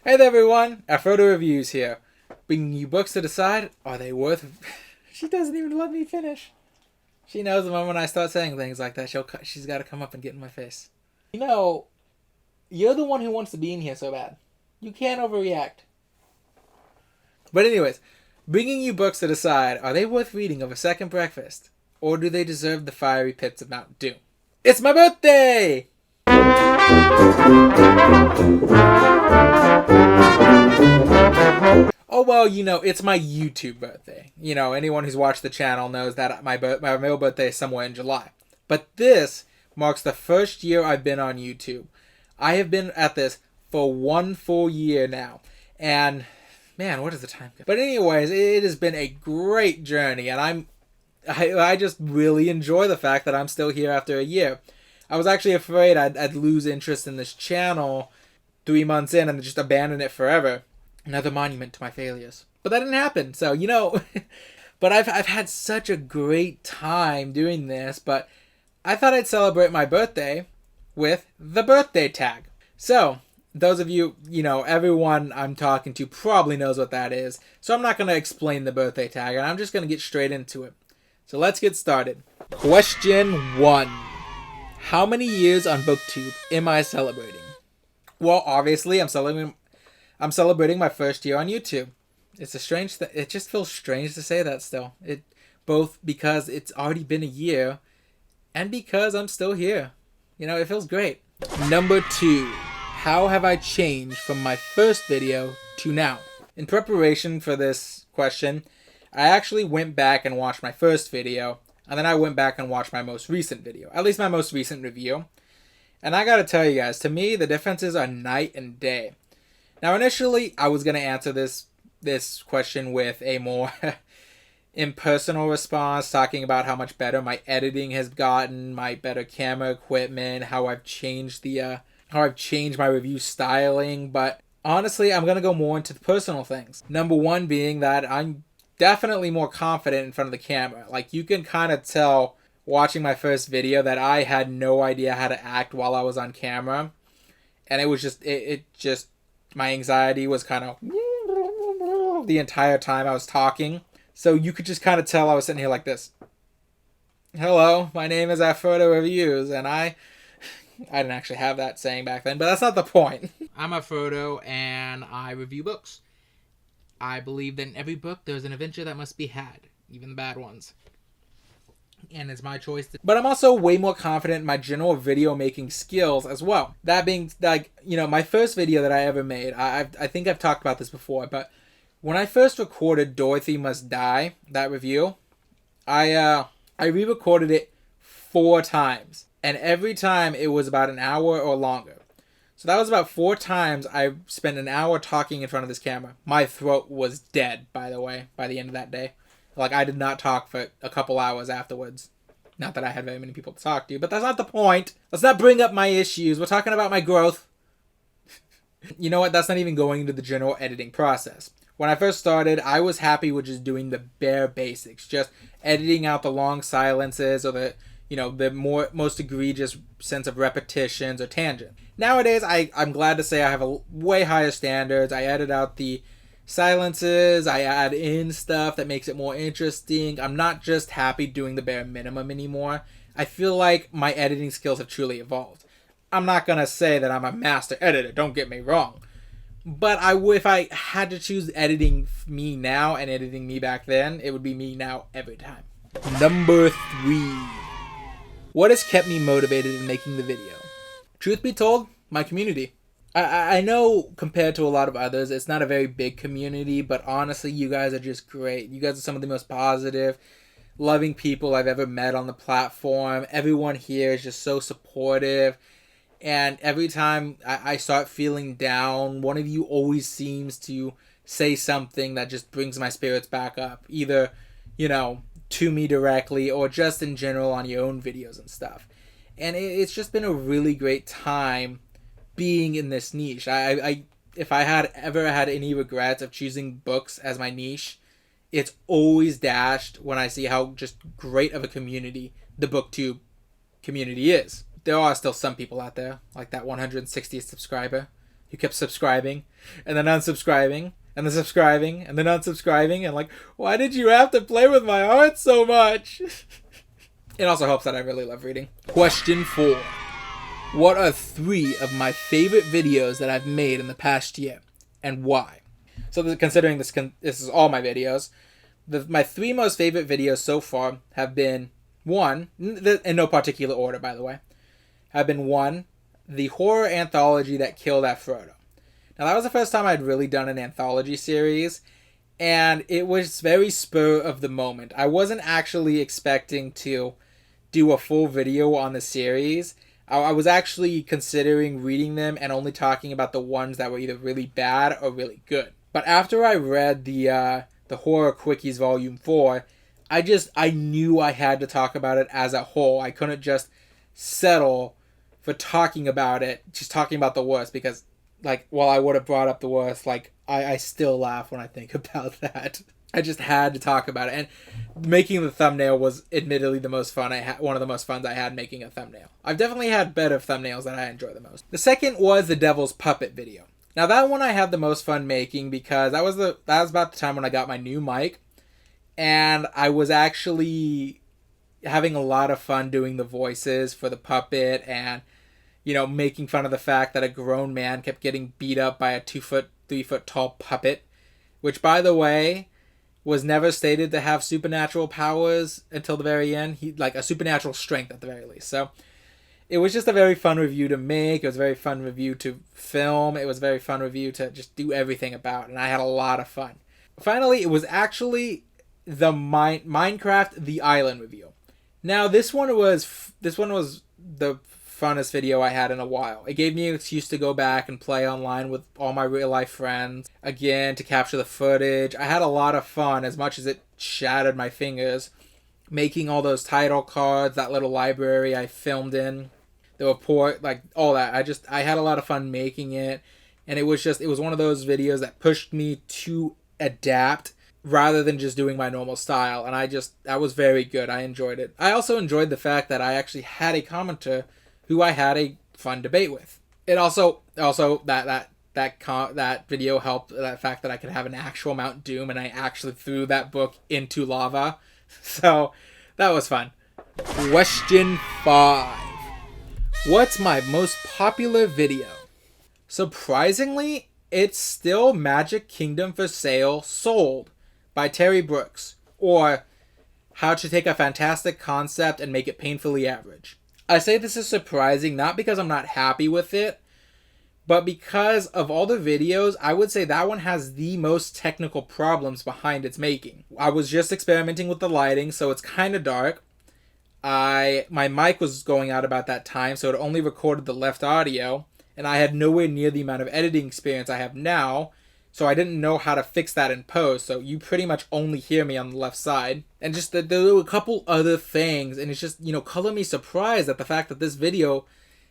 Hey there everyone, Afrodo Reviews here. Bringing you books to decide, are they worth... She doesn't even let me finish. She knows the moment I start saying things like that, she's got to come up and get in my face. You know, you're the one who wants to be in here so bad. You can't overreact. But anyways, bringing you books to decide, are they worth reading over second breakfast? Or do they deserve the fiery pits of Mount Doom? It's my birthday! Oh, well, it's my YouTube birthday. Anyone who's watched the channel knows that my real birthday is somewhere in July. But this marks the first year I've been on YouTube. I have been at this for 1 full year now. And, man, what is the time? But anyways, it has been a great journey. And I just really enjoy the fact that I'm still here after a year. I was actually afraid I'd lose interest in this channel 3 months in and just abandon it forever. Another monument to my failures. But that didn't happen. So, but I've had such a great time doing this. But I thought I'd celebrate my birthday with the birthday tag. So, those of you, everyone I'm talking to probably knows what that is. So I'm not going to explain the birthday tag. And I'm just going to get straight into it. So let's get started. Question 1. How many years on Booktube am I celebrating? Well, obviously, I'm celebrating my first year on YouTube. It's a strange thing. It just feels strange to say that still. Both because it's already been a year and because I'm still here. It feels great. Number 2. How have I changed from my first video to now? In preparation for this question, I actually went back and watched my first video, and then I went back and watched my most recent video. At least my most recent review. And I gotta tell you guys, to me, the differences are night and day. Now, initially, I was going to answer this question with a more impersonal response, talking about how much better my editing has gotten, my better camera equipment, how I've changed my review styling. But honestly, I'm going to go more into the personal things. Number 1 being that I'm definitely more confident in front of the camera. Like, you can kind of tell watching my first video that I had no idea how to act while I was on camera. And it was just my anxiety was kind of the entire time I was talking. So you could just kind of tell I was sitting here like this. Hello, my name is Afrodo Reviews, and I didn't actually have that saying back then, but that's not the point. I'm Afrodo, and I review books. I believe that in every book there's an adventure that must be had, even the bad ones. And it's my choice. But I'm also way more confident in my general video making skills as well. That being, my first video that I ever made, I think I've talked about this before, but when I first recorded Dorothy Must Die, that review, I re-recorded it 4 times. And every time it was about an hour or longer. So that was about 4 times I spent an hour talking in front of this camera. My throat was dead, by the way, by the end of that day. Like, I did not talk for a couple hours afterwards. Not that I had very many people to talk to, but that's not the point. Let's not bring up my issues. We're talking about my growth. You know what? That's not even going into the general editing process. When I first started, I was happy with just doing the bare basics. Just editing out the long silences or the most egregious sense of repetitions or tangent. Nowadays, I'm glad to say I have a way higher standards. I edit out the silences, I add in stuff that makes it more interesting. I'm not just happy doing the bare minimum anymore. I feel like my editing skills have truly evolved. I'm not going to say that I'm a master editor, don't get me wrong. But if I had to choose editing me now and editing me back then, it would be me now every time. Number 3. What has kept me motivated in making the video? Truth be told, my community. I know compared to a lot of others, it's not a very big community, but honestly, you guys are just great. You guys are some of the most positive, loving people I've ever met on the platform. Everyone here is just so supportive. And every time I start feeling down, one of you always seems to say something that just brings my spirits back up. Either, to me directly or just in general on your own videos and stuff. And it's just been a really great time being in this niche. If I had ever had any regrets of choosing books as my niche, it's always dashed when I see how just great of a community the Booktube community is. There are still some people out there, like that 160th subscriber, You kept subscribing, and then unsubscribing, and then subscribing, and then unsubscribing, and like, why did you have to play with my heart so much? It also helps that I really love reading. Question 4. What are 3 of my favorite videos that I've made in the past year, and why? So considering this is all my videos, my 3 most favorite videos so far have been 1, in no particular order by the way, have been 1, the horror anthology that killed Afrodo. Now that was the first time I'd really done an anthology series, and it was very spur of the moment. I wasn't actually expecting to do a full video on the series. I was actually considering reading them and only talking about the ones that were either really bad or really good. But after I read the Horror Quickies Volume 4, I knew I had to talk about it as a whole. I couldn't just settle for talking about it, just talking about the worst, because, like, while I would have brought up the worst, like, I still laugh when I think about that. I just had to talk about it, and making the thumbnail was admittedly the most fun one of the most fun I had making a thumbnail. I've definitely had better thumbnails that I enjoy the most. The second was the Devil's Puppet video. Now that one I had the most fun making because that was about the time when I got my new mic, and I was actually having a lot of fun doing the voices for the puppet and, you know, making fun of the fact that a grown man kept getting beat up by a 2-foot, 3-foot tall puppet, which, by the way, was never stated to have supernatural powers until the very end. Like a supernatural strength at the very least. So it was just a very fun review to make. It was a very fun review to film. It was a very fun review to just do everything about, and I had a lot of fun. Finally, it was actually the Minecraft The Island review. Now this one was the funnest video I had in a while. It gave me an excuse to go back and play online with all my real life friends again, to capture the footage. I had a lot of fun, as much as it shattered my fingers, making all those title cards, that little library I filmed in, the report, like all that. I had a lot of fun making it, and it was one of those videos that pushed me to adapt rather than just doing my normal style, and that was very good. I enjoyed it. I also enjoyed the fact that I actually had a commenter who I had a fun debate with. It also that video helped that fact that I could have an actual Mount Doom, and I actually threw that book into lava. So that was fun. Question 5. What's my most popular video? Surprisingly, it's still Magic Kingdom for Sale Sold by Terry Brooks, or How to Take a Fantastic Concept and Make It Painfully Average. I say this is surprising not because I'm not happy with it, but because of all the videos, I would say that one has the most technical problems behind its making. I was just experimenting with the lighting, so it's kind of dark. My mic was going out about that time, so it only recorded the left audio, and I had nowhere near the amount of editing experience I have now, so I didn't know how to fix that in post, so you pretty much only hear me on the left side. And just that there were a couple other things, and it's just, color me surprised at the fact that this video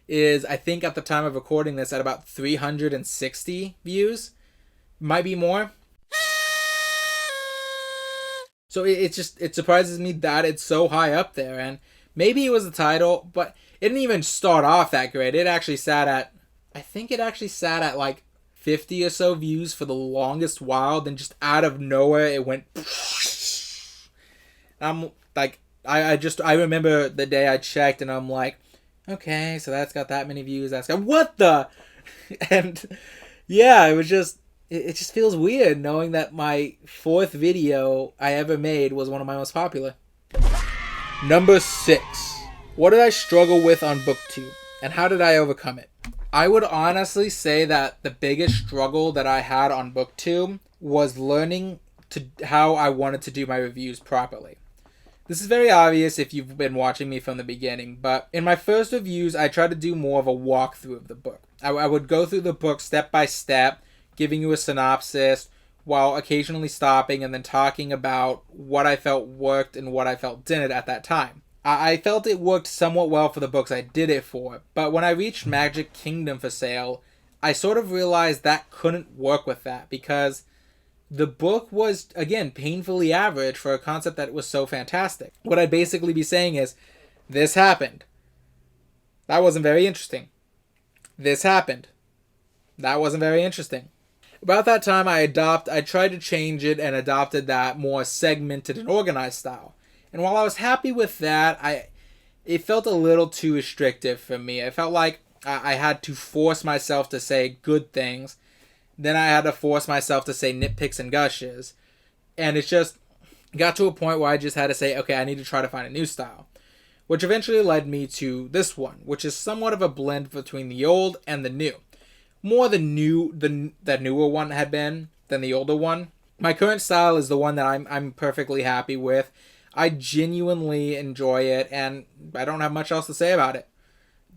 is, I think at the time of recording this, at about 360 views. Might be more. So it surprises me that it's so high up there, and maybe it was the title, but it didn't even start off that great. It actually sat at like 50 or so views for the longest while, then just out of nowhere it went. I'm like, I remember the day I checked, and I'm like, okay, so that's got that many views. That's got what the, and yeah, it just feels weird knowing that my 4th video I ever made was one of my most popular. Number 6. What did I struggle with on Booktube, and how did I overcome it? I would honestly say that the biggest struggle that I had on Booktube was learning how I wanted to do my reviews properly. This is very obvious if you've been watching me from the beginning, but in my first reviews, I tried to do more of a walkthrough of the book. I would go through the book step by step, giving you a synopsis, while occasionally stopping and then talking about what I felt worked and what I felt didn't at that time. I felt it worked somewhat well for the books I did it for, but when I reached Magic Kingdom for Sale, I sort of realized that couldn't work with that, because the book was, again, painfully average for a concept that was so fantastic. What I'd basically be saying is, this happened. That wasn't very interesting. This happened. That wasn't very interesting. About that time, I tried to change it and adopted that more segmented and organized style. And while I was happy with that, it felt a little too restrictive for me. I felt like I had to force myself to say good things. Then I had to force myself to say nitpicks and gushes. And it just got to a point where I just had to say, okay, I need to try to find a new style. Which eventually led me to this one, which is somewhat of a blend between the old and the new. More the newer one had been than the older one. My current style is the one that I'm perfectly happy with. I genuinely enjoy it, and I don't have much else to say about it.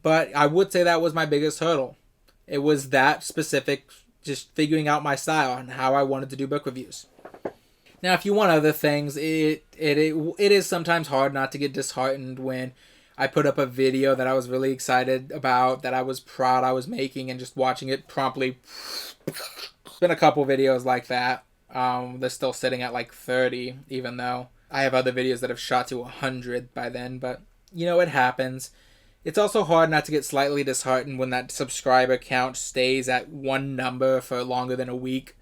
But I would say that was my biggest hurdle. It was that specific, just figuring out my style and how I wanted to do book reviews. Now, if you want other things, it is sometimes hard not to get disheartened when I put up a video that I was really excited about, that I was proud I was making, and just watching it promptly. There's been a couple videos like that. They're still sitting at like 30, even though I have other videos that have shot to 100 by then. But, it happens. It's also hard not to get slightly disheartened when that subscriber count stays at one number for longer than a week.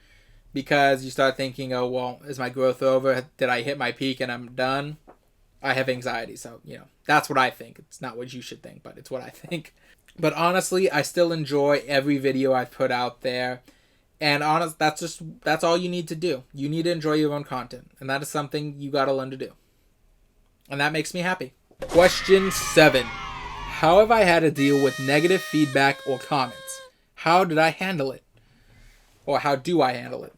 Because you start thinking, oh, well, is my growth over? Did I hit my peak and I'm done? I have anxiety, so, that's what I think. It's not what you should think, but it's what I think. But honestly, I still enjoy every video I've put out there. And that's all you need to do. You need to enjoy your own content. And that is something you gotta learn to do. And that makes me happy. Question 7. How have I had to deal with negative feedback or comments? How did I handle it? Or how do I handle it?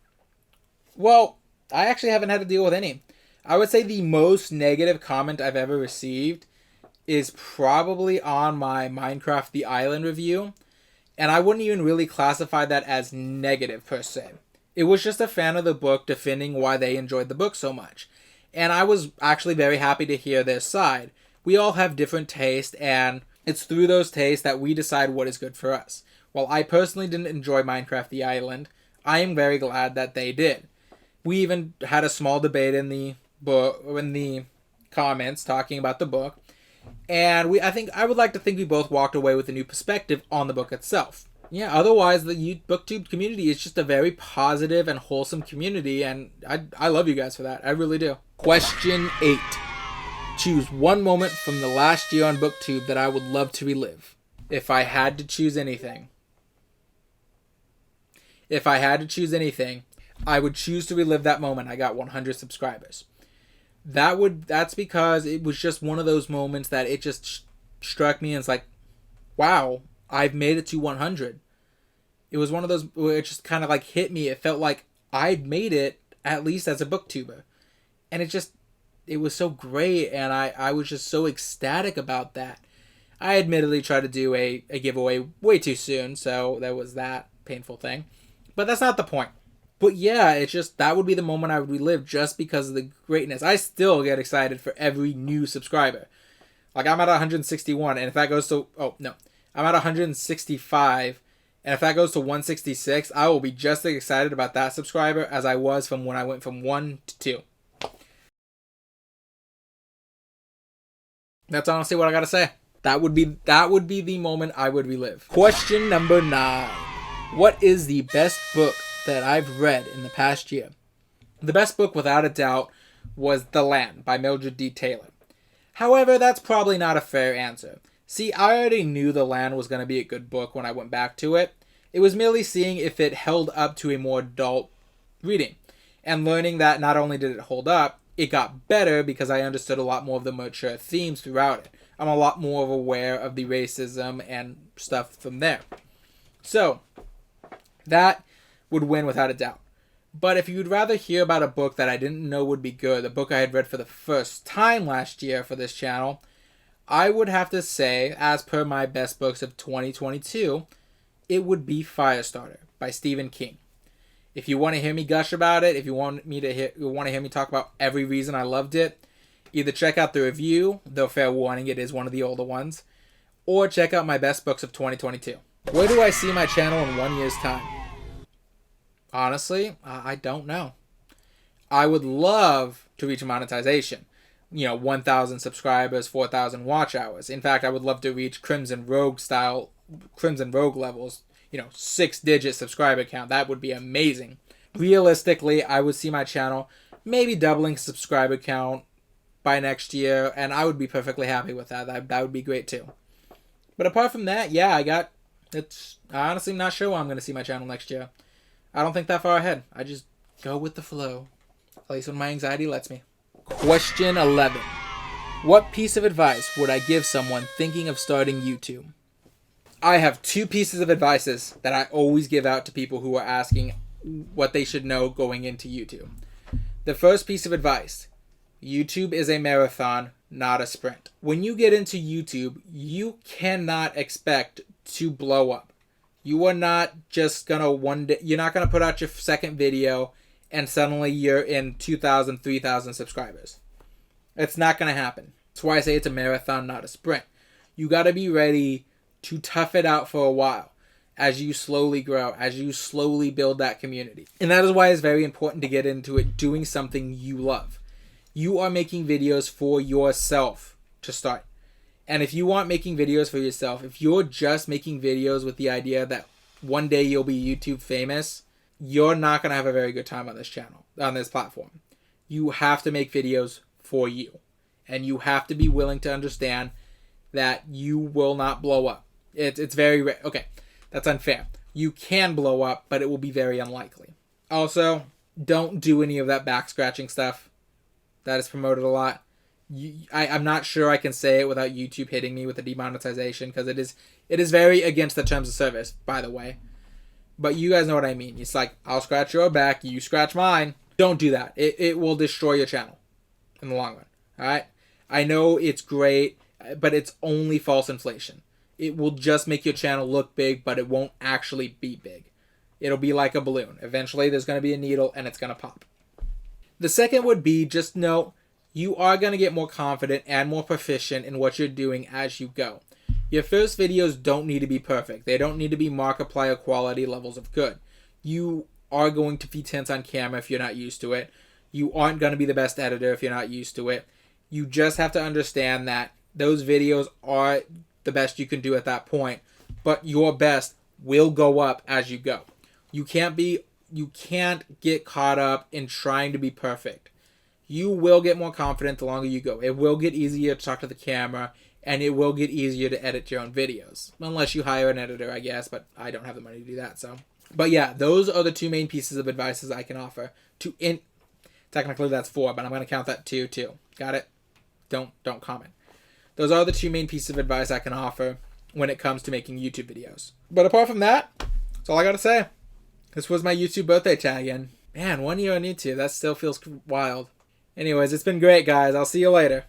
Well, I actually haven't had to deal with any. I would say the most negative comment I've ever received is probably on my Minecraft The Island review. And I wouldn't even really classify that as negative per se. It was just a fan of the book defending why they enjoyed the book so much. And I was actually very happy to hear their side. We all have different tastes, and it's through those tastes that we decide what is good for us. While I personally didn't enjoy Minecraft The Island, I am very glad that they did. We even had a small debate in the book, in the comments, talking about the book. And I would like to think we both walked away with a new perspective on the book itself. Yeah, otherwise the Booktube community is just a very positive and wholesome community, and I love you guys for that. I really do. Question 8. Choose one moment from the last year on Booktube that I would love to relive. If I had to choose anything, I would choose to relive that moment I got 100 subscribers. That's because it was just one of those moments that it just struck me and it's like, wow, I've made it to 100. It was one of those where it just kind of like hit me. It felt like I'd made it, at least as a booktuber. And it was so great, and I was just so ecstatic about that. I admittedly tried to do a giveaway way too soon, so there was that painful thing. But that's not the point. But yeah, that would be the moment I would relive just because of the greatness. I still get excited for every new subscriber. Like, I'm at 161, and if that goes to... Oh, no. I'm at 165, and if that goes to 166, I will be just as excited about that subscriber as I was from when I went from 1 to 2. That's honestly what I gotta say. That would be the moment I would relive. Question number 9. What is the best book that I've read in the past year? The best book, without a doubt, was The Land by Mildred D. Taylor. However, that's probably not a fair answer. See, I already knew The Land was going to be a good book when I went back to it. It was merely seeing if it held up to a more adult reading, and learning that not only did it hold up, it got better because I understood a lot more of the mature themes throughout it. I'm a lot more aware of the racism and stuff from there. So, that would win without a doubt. But if you'd rather hear about a book that I didn't know would be good, a book I had read for the first time last year for this channel, I would have to say, as per my best books of 2022, it would be Firestarter by Stephen King. If you want to hear me gush about it, if you want to hear me talk about every reason I loved it, either check out the review, though fair warning, it is one of the older ones, or check out my best books of 2022. Where do I see my channel in 1 year's time? Honestly, I don't know. I would love to reach monetization. 1,000 subscribers, 4,000 watch hours. In fact, I would love to reach Crimson Rogue levels. 6-digit subscriber count. That would be amazing. Realistically, I would see my channel maybe doubling subscriber count by next year, and I would be perfectly happy with that. That would be great too. But apart from that, yeah, I'm honestly not sure where I'm going to see my channel next year. I don't think that far ahead. I just go with the flow. At least when my anxiety lets me. Question 11. What piece of advice would I give someone thinking of starting YouTube? I have 2 pieces of advice that I always give out to people who are asking what they should know going into YouTube. The first piece of advice: YouTube is a marathon, not a sprint. When you get into YouTube, you cannot expect to blow up. You are not just gonna you're not gonna put out your second video and suddenly you're in 2,000, 3,000 subscribers. It's not gonna happen. That's why I say it's a marathon, not a sprint. You gotta be ready to tough it out for a while as you slowly grow, as you slowly build that community. And that is why it's very important to get into it doing something you love. You are making videos for yourself to start. And if you aren't making videos for yourself, if you're just making videos with the idea that one day you'll be YouTube famous, you're not going to have a very good time on this channel, on this platform. You have to make videos for you. And you have to be willing to understand that you will not blow up. It's very rare. Okay, that's unfair. You can blow up, but it will be very unlikely. Also, don't do any of that back scratching stuff that is promoted a lot. I'm not sure I can say it without YouTube hitting me with the demonetization, because it is very against the terms of service, by the way. But you guys know what I mean. It's like, I'll scratch your back, you scratch mine. Don't do that. It will destroy your channel in the long run. Alright? I know it's great, but it's only false inflation. It will just make your channel look big, but it won't actually be big. It'll be like a balloon. Eventually, there's going to be a needle, and it's going to pop. The second would be, just know, you are going to get more confident and more proficient in what you're doing as you go. Your first videos don't need to be perfect. They don't need to be Markiplier quality levels of good. You are going to be tense on camera if you're not used to it. You aren't going to be the best editor if you're not used to it. You just have to understand that those videos are the best you can do at that point, but your best will go up as you go. You can't get caught up in trying to be perfect. You will get more confident the longer you go. It will get easier to talk to the camera, and it will get easier to edit your own videos. Unless you hire an editor, I guess, but I don't have the money to do that, so. But yeah, those are the 2 main pieces of advice I can offer. Technically that's 4, but I'm going to count that 2 too. Got it? Don't comment. Those are the 2 main pieces of advice I can offer when it comes to making YouTube videos. But apart from that, that's all I got to say. This was my YouTube birthday tag, and man, 1 year on YouTube, that still feels wild. Anyways, it's been great, guys. I'll see you later.